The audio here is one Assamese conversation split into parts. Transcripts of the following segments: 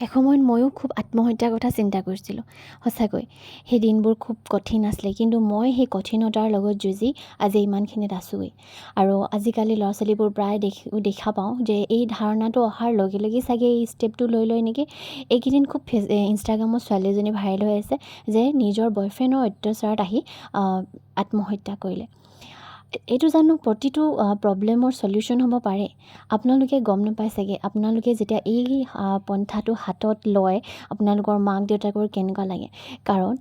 এসময়ত ময়ো খুব আত্মহত্যাৰ কথা চিন্তা কৰিছিলোঁ। সঁচাকৈ সেই দিনবোৰ খুব কঠিন আছিলে, কিন্তু মই সেই কঠিনতাৰ লগত যুঁজি আজি ইমানখিনিত আছোঁগৈ। আৰু আজিকালি ল'ৰা ছোৱালীবোৰ প্ৰায় দেখা পাওঁ যে এই ধাৰণাটো অহাৰ লগে লগে চাগে এই ষ্টেপটো লৈ নেকি। এইকেইদিন খুব ইনষ্টাগ্ৰামত ছোৱালী এজনী ভাইৰেল হৈ আছে যে নিজৰ বয়ফ্ৰেণ্ডৰ অত্যাচাৰত আহি আত্মহত্যা কৰিলে। এইটো জানো প্ৰতিটো প্ৰব্লেমৰ চলিউশ্যন হ'ব পাৰে? আপোনালোকে গম নাপায় চাগে। আপোনালোকে যেতিয়া এই পন্থাটো হাতত লয়, আপোনালোকৰ মাক দেউতাকৰ কেনেকুৱা লাগে? কাৰণ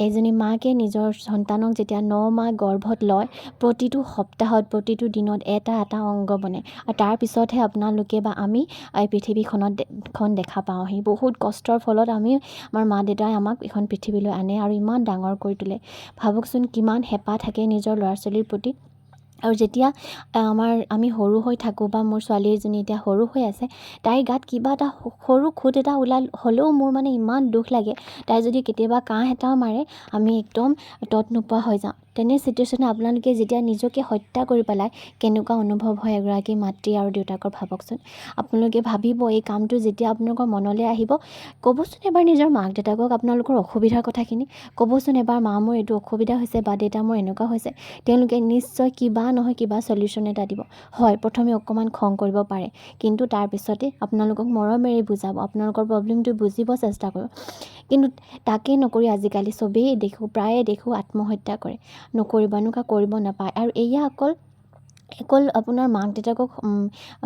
এজনী মাকে নিজৰ সন্তানক যেতিয়া 9 মাহ গৰ্ভত লয়, প্ৰতিটো সপ্তাহত প্ৰতিটো দিনত এটা অংগ বনে। আৰু তাৰপিছতহে আপোনালোকে বা আমি এই পৃথিৱীখন দেখা পাওঁহি। বহুত কষ্টৰ ফলত আমাৰ মা দেউতাই আমাক এখন পৃথিৱীলৈ আনে আৰু ইমান ডাঙৰ কৰি তোলে। ভাবকচোন কিমান হেঁপাহ থাকে নিজৰ ল'ৰা ছোৱালীৰ প্ৰতি। আৰু যেতিয়া আমি সৰু হৈ থাকোঁ বা মোৰ ছোৱালী এজনী এতিয়া সৰু হৈ আছে, তাইৰ গাত কিবা এটা সৰু খুঁত এটা হ'লেও মোৰ মানে ইমান দুখ লাগে। তাই যদি কেতিয়াবা কাঁহ এটাও মাৰে, আমি একদম তত নোপোৱা হৈ যাওঁ। তেনে চিটুৱেশ্যনে আপোনালোকে যেতিয়া নিজকে হত্যা কৰি পেলায়, কেনেকুৱা অনুভৱ হয় এগৰাকী মাতৃ আৰু দেউতাকৰ? ভাবকচোন। আপোনালোকে ভাবিব, এই কামটো যেতিয়া আপোনালোকৰ মনলৈ আহিব, ক'বচোন এবাৰ নিজৰ মাক দেউতাকক আপোনালোকৰ অসুবিধাৰ কথাখিনি। ক'বচোন এবাৰ, মা মোৰ এইটো অসুবিধা হৈছে বা দেউতা মোৰ এনেকুৱা হৈছে। তেওঁলোকে নিশ্চয় কিবা নহয় কিবা চলিউশ্যন এটা দিব। হয়, প্ৰথমে অকণমান খং কৰিব পাৰে, কিন্তু তাৰপিছতে আপোনালোকক মৰমেৰে বুজাব, আপোনালোকৰ প্ৰব্লেমটো বুজিব চেষ্টা কৰিব। কিন্তু তাকে নকৰি আজিকালি চবেই প্ৰায়ে দেখোঁ আত্মহত্যা কৰে। নকৰিব, এনেকুৱা কৰিব নাপায়। আৰু এয়া অকল আপোনাৰ মাক দেউতাকক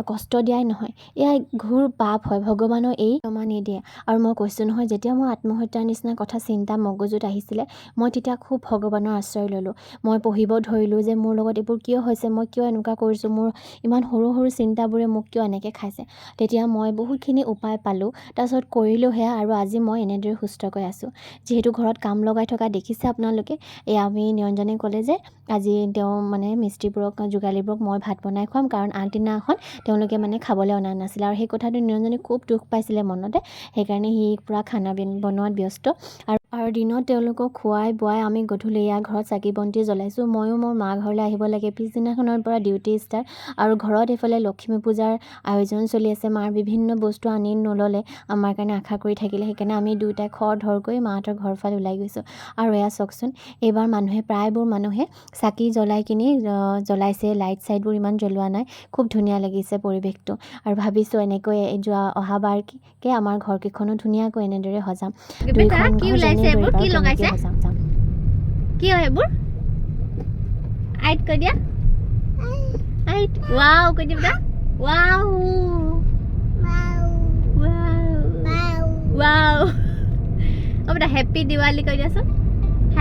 কষ্ট দিয়াই নহয়, এয়া ঘোৰ পাপ হয়। ভগৱানৰ এই ক্ষমা নিদিয়ে। আৰু মই কৈছোঁ নহয়, যেতিয়া মোৰ আত্মহত্যাৰ নিচিনা কথা চিন্তা মগজুত আহিছিলে, মই তেতিয়া খুব ভগৱানৰ আশ্ৰয় ল'লোঁ। মই পঢ়িব ধৰিলোঁ যে মোৰ লগত এইবোৰ কিয় হৈছে, মই কিয় এনেকুৱা কৰিছোঁ, মোৰ ইমান সৰু চিন্তাবোৰে মোক কিয় এনেকৈ খাইছে। তেতিয়া মই বহুতখিনি উপায় পালোঁ, তাৰপিছত কৰিলোঁ সেয়া। আৰু আজি মই এনেদৰে সুস্থকৈ আছোঁ। যিহেতু ঘৰত কাম লগাই থকা দেখিছে আপোনালোকে। আমি নিৰঞ্জনে ক'লে যে আজি তেওঁ মানে মিস্ত্ৰীবোৰক, যোগালীবোৰক মই ভাত বনাই খুৱাম, কাৰণ আগদিনাখন তেওঁলোকে মানে খাবলৈ অনা নাছিলে। আৰু সেই কথাটো নিৰঞ্জনে খুব দুখ পাইছিলে মনতে। সেইকাৰণে সি পূৰা খানা বনোৱাত ব্যস্ত। আৰু দিনত তেওঁলোকক খোৱাই বোৱাই আমি গধূলি ঘৰত চাকি বন্তি জ্বলাইছোঁ। ময়ো মোৰ মা ঘৰলৈ আহিব লাগে। পিছদিনাখনৰ পৰা ডিউটি ষ্টাৰ্ট। আৰু ঘৰত এইফালে লক্ষ্মী পূজাৰ আয়োজন চলি আছে। মাৰ বিভিন্ন বস্তু আনি নল'লে, আমাৰ কাৰণে আশা কৰি থাকিলে। সেইকাৰণে আমি দুয়োটাই খৰধৰকৈ মাহঁতৰ ঘৰ ফালে ওলাই গৈছোঁ। আৰু এয়া চাওকচোন, এইবাৰ প্ৰায়বোৰ মানুহে চাকি জ্বলাই কিনি জ্বলাইছে। লাইট চাইটবোৰ ইমান জ্বলোৱা নাই। খুব ধুনীয়া লাগিছে পৰিৱেশটো। আৰু ভাবিছোঁ এনেকৈ অহাবাৰকে আমাৰ ঘৰকেইখনো ধুনীয়াকৈ এনেদৰে সজাম। দুইখন ঘৰ যেনেদৰে পাৰোঁ তেনেকৈ সজাম। কি হয় এইবোৰ? আইট কৈ দিয়া। আইট। ৱাও কৈ দিয়া। Wow wow. হ'ব দা, হেপী দিৱালী কৈ দিয়াচোন।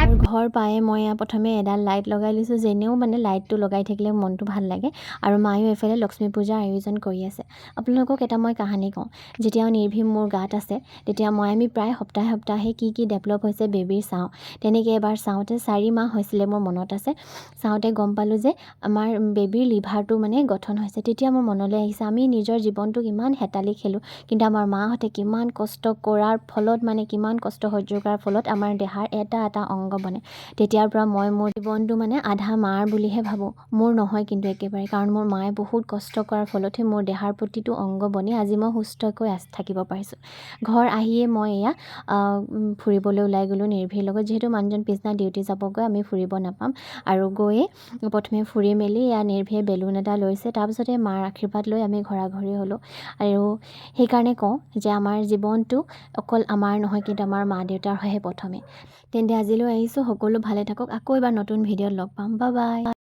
আৰু ঘৰ পায়ে মই প্ৰথমে এডাল লাইট লগাই লৈছোঁ। যেনেও মানে লাইটটো লগাই থাকিলে মনটো ভাল লাগে। আৰু মায়েও এইফালে লক্ষ্মী পূজাৰ আয়োজন কৰি আছে। আপোনালোকক এটা মই কাহিনী কওঁ। যেতিয়া নিৰ্ভীম মোৰ গাত আছে, তেতিয়া আমি প্ৰায় সপ্তাহে কি ডেভেলপ হৈছে বেবীৰ চাওঁ। তেনেকৈ এবাৰ চাওঁতে 4 মাহ হৈছিলে, মোৰ মনত আছে। চাওঁতে গম পালোঁ যে আমাৰ বেবীৰ লিভাৰটো মানে গঠন হৈছে। তেতিয়া মোৰ মনলৈ আহিছে, আমি নিজৰ জীৱনটোক ইমান হেতালি খেলোঁ, কিন্তু আমাৰ মাহঁতে কিমান কষ্ট কৰাৰ ফলত, মানে কিমান কষ্ট সহ্য কৰাৰ ফলত আমাৰ দেহাৰ এটা অংগ বনে। তেতিয়াৰ পৰা মই মোৰ জীৱনটো মানে আধা মাৰ বুলিহে ভাবোঁ। মোৰ নহয় কিন্তু একেবাৰে, কাৰণ মোৰ মায়ে বহুত কষ্ট কৰাৰ ফলতহে মোৰ দেহাৰ প্ৰতিটো অংগ বনি আজি মই সুস্থকৈ থাকিব পাৰিছোঁ। ঘৰ আহিয়ে মই ফুৰিবলৈ ওলাই গ'লোঁ নিৰ্ভীৰ লগত। যিহেতু মানুহজন পিছদিনা ডিউটি যাবগৈ, আমি ফুৰিব নাপাম। আৰু গৈয়ে প্ৰথমে ফুৰি মেলি নিৰ্ভীয়ে বেলুন এটা লৈছে। তাৰপিছতে মাৰ আশীৰ্বাদ লৈ আমি ঘৰাঘৰি হ'লোঁ। আৰু সেইকাৰণে কওঁ যে আমাৰ জীৱনটো অকল আমাৰ নহয়, কিন্তু আমাৰ মা দেউতাৰ হয়হে প্ৰথমে। তেন্তে আজিলৈ আহিছোঁ। সকলো ভালে থাকক। আকৌ এবাৰ নতুন ভিডিঅ'ত লগ পাম। Bye bye.